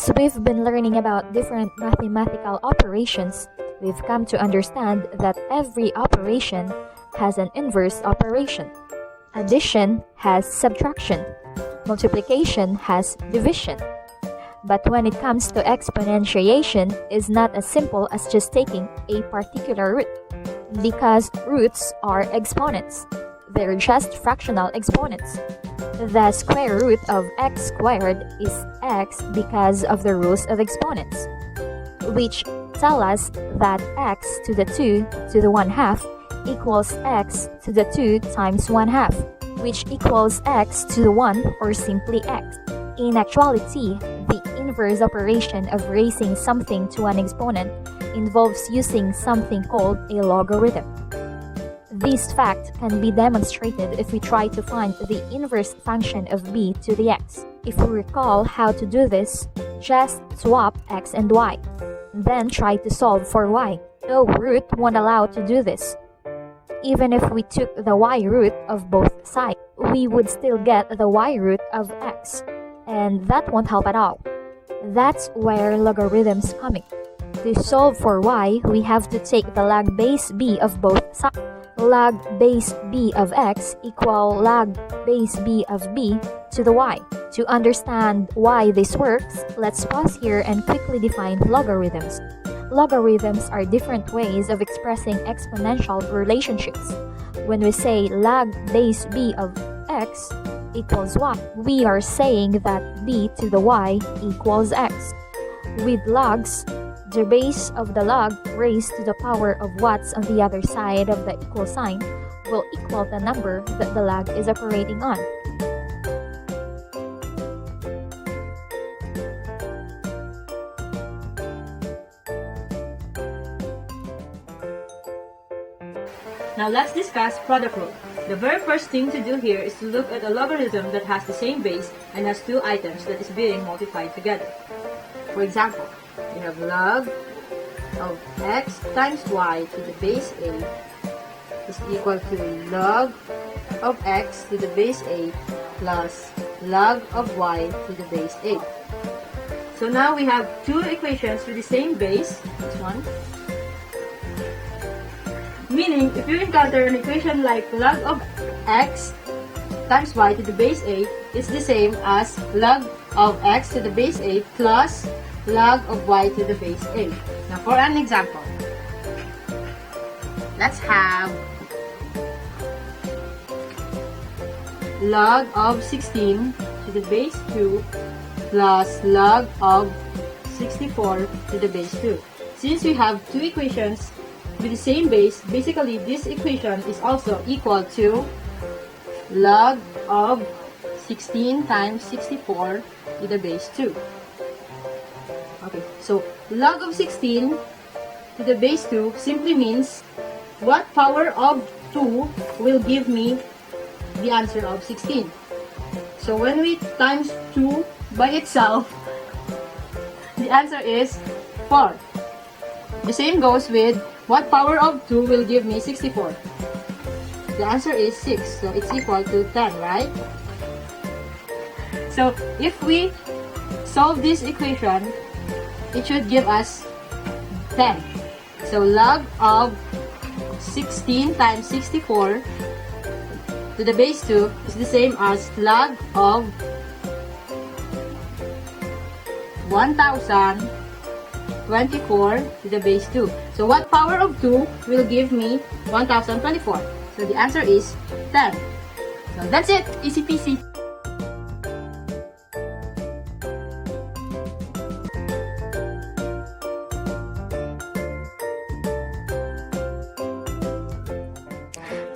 As we've been learning about different mathematical operations, we've come to understand that every operation has an inverse operation. Addition has subtraction. Multiplication has division. But when it comes to exponentiation, is not as simple as just taking a particular root, because roots are exponents. They're just fractional exponents. The square root of x squared is x because of the rules of exponents, which tell us that x to the 2 to the 1/2 equals x to the 2 times 1/2, which equals x to the 1, or simply x. In actuality, the inverse operation of raising something to an exponent involves using something called a logarithm. This fact can be demonstrated if we try to find the inverse function of b to the x. If we recall how to do this, just swap x and y, then try to solve for y. No root won't allow to do this. Even if we took the y root of both sides, we would still get the y root of x, and that won't help at all. That's where logarithms come in. To solve for y, we have to take the log base b of both sides. Log base b of x equal log base b of b to the y. To understand why this works, let's pause here and quickly define logarithms. Logarithms are different ways of expressing exponential relationships. When we say log base b of x equals y, we are saying that b to the y equals x. With logs, the base of the log raised to the power of what's on the other side of the equal sign will equal the number that the log is operating on. Now let's discuss product rule. The very first thing to do here is to look at a logarithm that has the same base and has two items that is being multiplied together. For example, we have log of x times y to the base a is equal to log of x to the base a plus log of y to the base a. So now we have two equations with the same base. This one. Meaning, if you encounter an equation like log of x times y to the base a, it's the same as log of x to the base a plus log of y to the base a. Now for an example, let's have log of 16 to the base 2 plus log of 64 to the base 2. Since we have two equations with the same base, basically this equation is also equal to log of 16 times 64 to the base 2. Okay, so log of 16 to the base 2 simply means what power of 2 will give me the answer of 16. So when we times 2 by itself, the answer is 4. The same goes with what power of 2 will give me 64. The answer is 6, so it's equal to 10, right? So if we solve this equation, it should give us 10. So log of 16 times 64 to the base 2 is the same as log of 1024 to the base 2. So what power of 2 will give me 1024? So the answer is 10. So that's it. Easy peasy.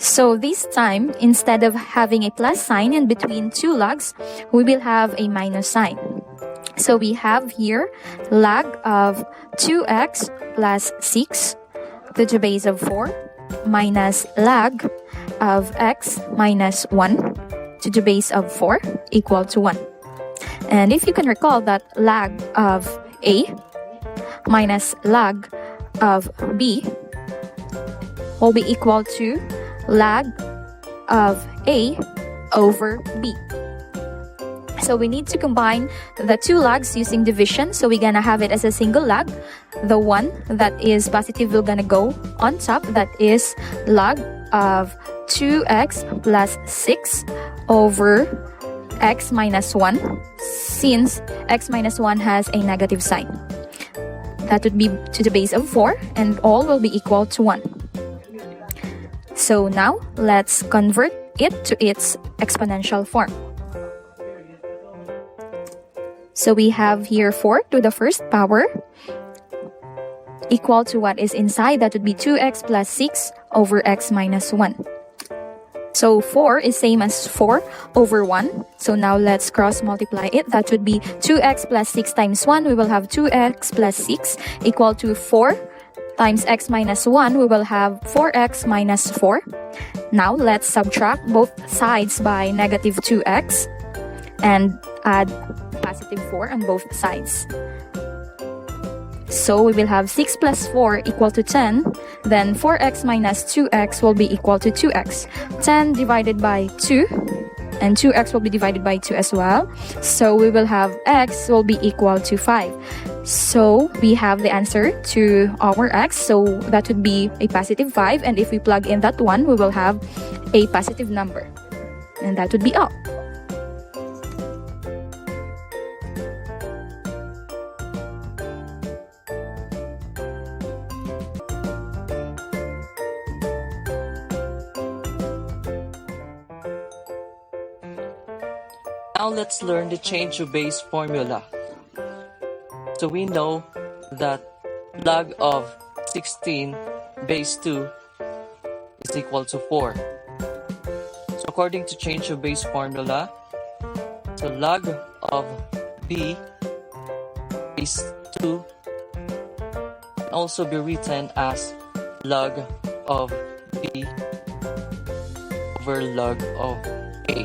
So this time, instead of having a plus sign in between two logs, we will have a minus sign. So we have here log of 2x plus 6 to the base of 4 minus log of x minus 1 to the base of 4 equal to 1. And if you can recall that log of a minus log of b will be equal to log of a over b. So we need to combine the two logs using division. So we're gonna have it as a single log. The one that is positive will gonna go on top. That is log of 2x plus 6 over x minus 1, since x minus 1 has a negative sign. That would be to the base of 4, and all will be equal to 1. So now, let's convert it to its exponential form. So we have here 4 to the first power equal to what is inside. That would be 2x plus 6 over x minus 1. So 4 is same as 4 over 1. So now let's cross multiply it. That would be 2x plus 6 times 1. We will have 2x plus 6 equal to 4 times x minus 1. We will have 4x minus 4. Now let's subtract both sides by negative 2x and add positive 4 on both sides. So we will have 6 plus 4 equal to 10. Then 4x minus 2x will be equal to 2x. 10 divided by 2. And 2x will be divided by 2 as well. So we will have x will be equal to 5. So we have the answer to our x. So that would be a positive 5. And if we plug in that 1, we will have a positive number. And that would be all. Now let's learn the change to base formula. So we know that log of 16 base 2 is equal to 4. So according to change to base formula, so log of b base 2 can also be written as log of b over log of a,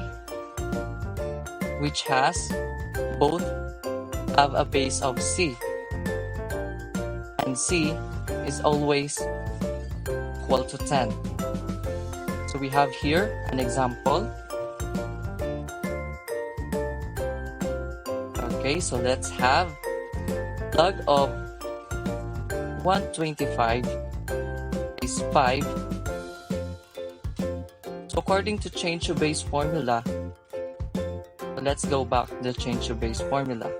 which has both have a base of c, and c is always equal to 10. So we have here an example. Okay, so let's have log of 125 is 5. So according to change to base formula, let's go back to the change to base formula.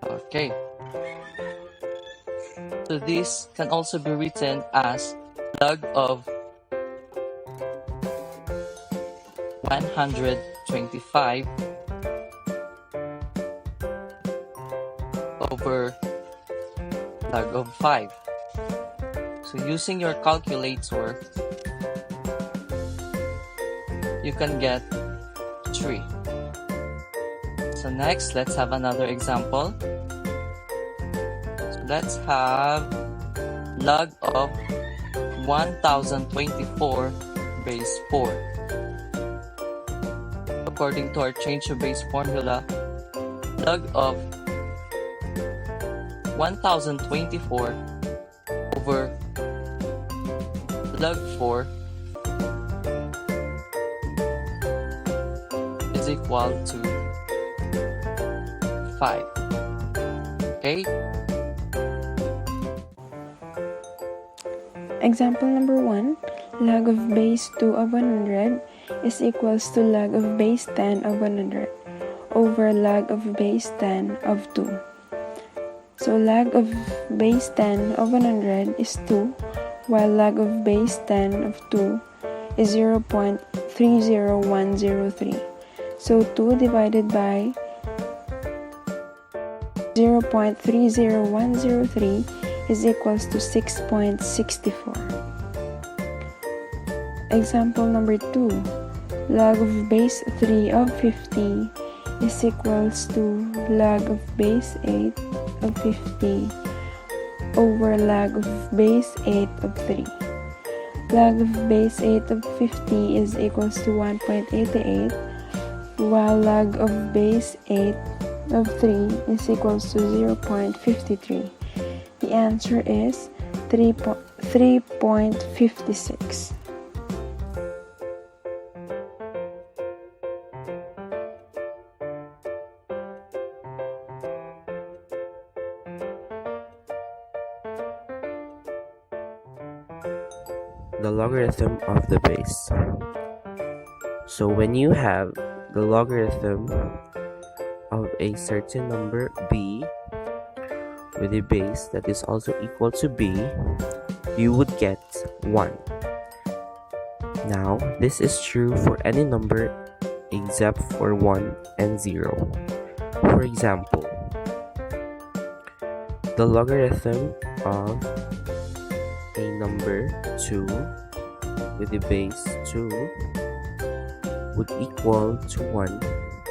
Okay. So this can also be written as log of 125 over log of 5. So using your calculator, you can get 3. So next, let's have another example. So let's have log of 1024 base 4. According to our change to base formula, log of 1024 over log 4 is equal to 5. Okay? Example number 1, log of base 2 of 100 is equals to log of base 10 of 100 over log of base 10 of 2. So log of base 10 of 100 is 2, while log of base 10 of 2 is 0.30103. So 2 divided by 0.30103 is equals to 6.64. Example number 2, log of base 3 of 50 is equals to log of base 8 of 50 over log of base 8 of 3. Log of base 8 of 50 is equals to 1.88, while log of base 8 of 3 is equals to 0.53. The answer is 3.56. the logarithm of the base. So when you have the logarithm of a certain number b with a base that is also equal to b, you would get 1. Now, this is true for any number except for 1 and 0. For example, the logarithm of a number 2 with a base 2 would equal to 1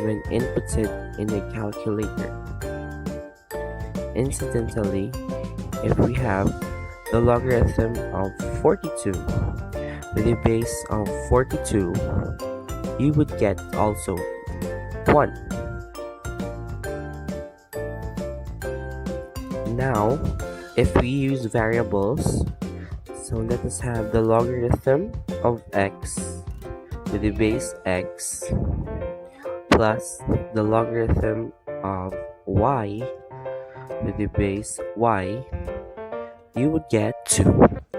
when inputted in a calculator. Incidentally, if we have the logarithm of 42 with a base of 42, you would get also 1. Now, if we use variables, so let us have the logarithm of x with a base x plus the logarithm of y with a base y, you would get 2.